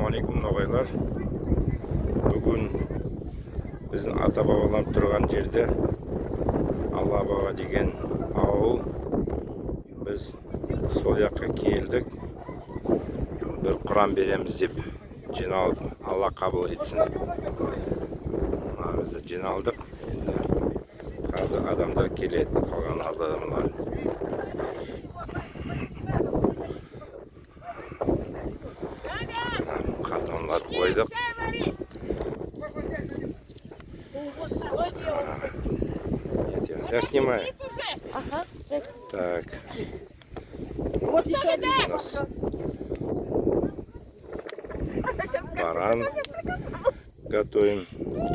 Assalamualaikum ағайлар. Бүгін біздің ата-бабаларымыз тұрған жерде Алла-Баба деген ауыл. Біз сол жаққа келдік. Бір Құран береміз деп жиналып, Алла қабыл етсін. Біз жиналдық. Қазір адамдар келеді, қалған адамдар. Қазанлар қойдық. Я снимаю. Ага. Так. Баран готовим.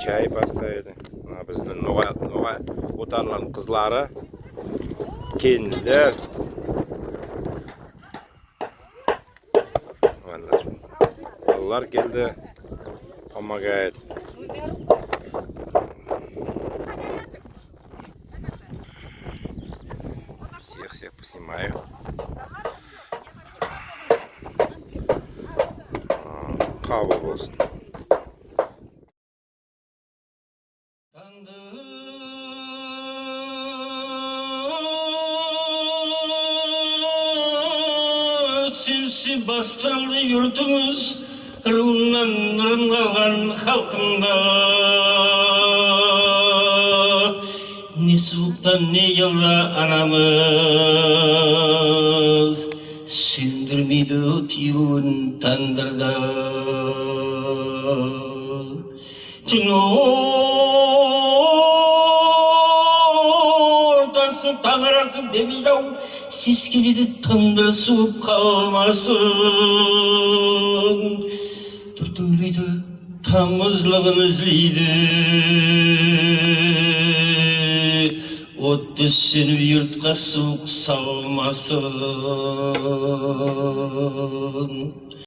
Чай поставили. Біздің ноға отарлардың қызлары, келіндер. Балалар келді, помогает. Всех поснимаю. Қабыл болсын. Сенсіз бастырылды юртыңыз, руынан нұрын қалған халқында. Не суықтан, не елға анамыз, сөндірмейді түйгін тандырда. Түн ортасы, таң арасы демейді-ау, сескеледі таңдыр суып қалмасын. Түтілмейді, тамызлығын үзлейді. Отты сөніп юртқа суық салмасын.